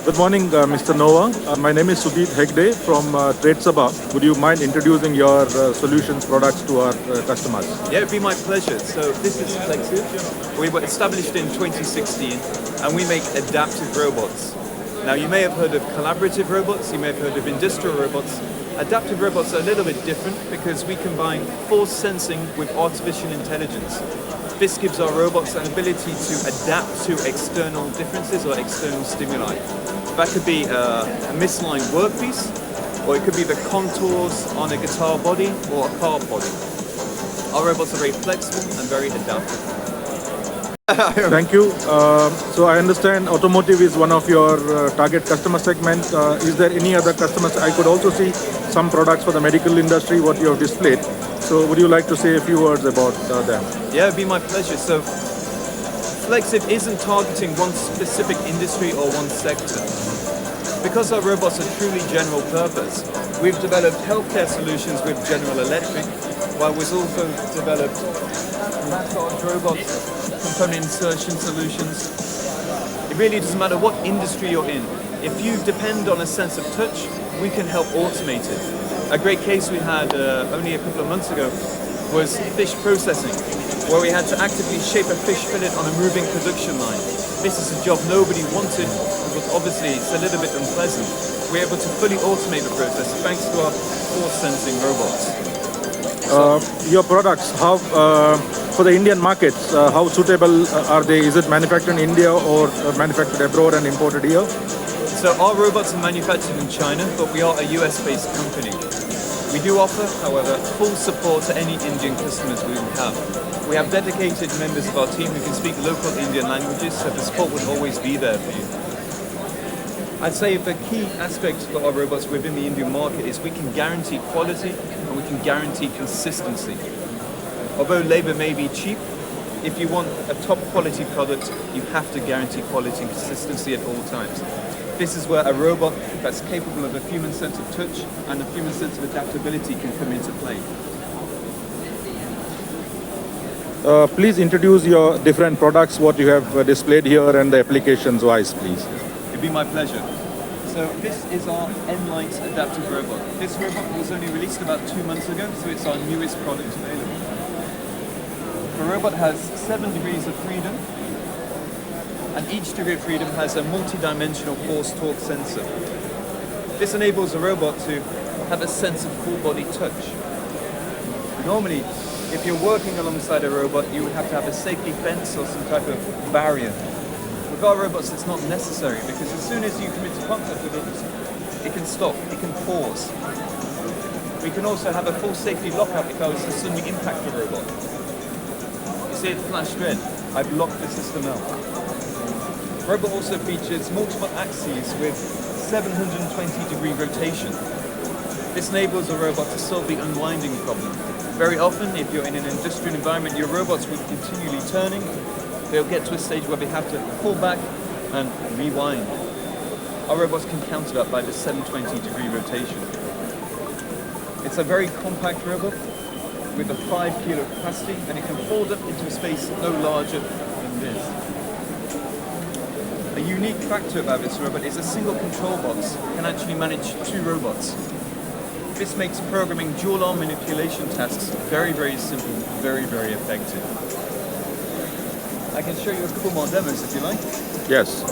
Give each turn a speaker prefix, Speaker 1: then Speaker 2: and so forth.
Speaker 1: Good morning, Mr. Noah. My name is Sudhir Hegde from Tradesabha. Would you mind introducing your solutions products to our customers?
Speaker 2: Yeah, it'd be my pleasure. So this is FLEXIV. We were established in 2016 and we make adaptive robots. Now you may have heard of collaborative robots, you may have heard of industrial robots. Adaptive robots are a little bit different because we combine force sensing with artificial intelligence. This gives our robots an ability to adapt to external differences or external stimuli. That could be a misaligned workpiece, or it could be the contours on a guitar body or a car body. Our robots are very flexible and very adaptive.
Speaker 1: Thank you. So I understand automotive is one of your target customer segment. Is there any other customers? I could also see some products for the medical industry, what you have displayed. So would you like to say a few words about them?
Speaker 2: Yeah, it'd be my pleasure. So FLEXIV isn't targeting one specific industry or one sector. Because our robots are truly general purpose, we've developed healthcare solutions with General Electric, while we've also developed massage robots, component insertion solutions. It really doesn't matter what industry you're in. If you depend on a sense of touch, we can help automate it. A great case we had only a couple of months ago was fish processing, where we had to actively shape a fish fillet on a moving production line. This is a job nobody wanted, because obviously it's a little bit unpleasant. We're able to fully automate the process thanks to our force sensing robots.
Speaker 1: Your products, how for the Indian markets, how suitable are they? Is it manufactured in India or manufactured abroad and imported here?
Speaker 2: So our robots are manufactured in China, but we are a US-based company. We do offer, however, full support to any Indian customers we have. We have dedicated members of our team who can speak local Indian languages, so the support will always be there for you. I'd say the key aspect for our robots within the Indian market is we can guarantee quality and we can guarantee consistency. Although labour may be cheap, if you want a top quality product, you have to guarantee quality and consistency at all times. This is where a robot that's capable of a human sense of touch and a human sense of adaptability can come into play.
Speaker 1: Please introduce your different products, what you have displayed here and the applications wise, please.
Speaker 2: It'd be my pleasure. So this is our N-Light adaptive robot. This robot was only released about 2 months ago, so it's our newest product available. The robot has 7 degrees of freedom, and each degree of freedom has a multi-dimensional force torque sensor. This enables the robot to have a sense of full body touch. Normally, if you're working alongside a robot, you would have to have a safety fence or some type of barrier. With our robots, it's not necessary, because as soon as you come into contact with it, it can stop, it can pause. We can also have a full safety lockout if I was to suddenly impact the robot. You see it flashed red, I've locked the system out. The robot also features multiple axes with 720-degree rotation. This enables a robot to solve the unwinding problem. Very often, if you're in an industrial environment, your robots will be continually turning. They'll get to a stage where they have to pull back and rewind. Our robots can counter that by the 720-degree rotation. It's a very compact robot with a 5-kilo capacity, and it can fold up into a space no larger than this. A unique factor about this robot is a single control box can actually manage 2 robots. This makes programming dual arm manipulation tasks very, very simple, very, very effective. I can show you a couple more demos if you like.
Speaker 1: Yes.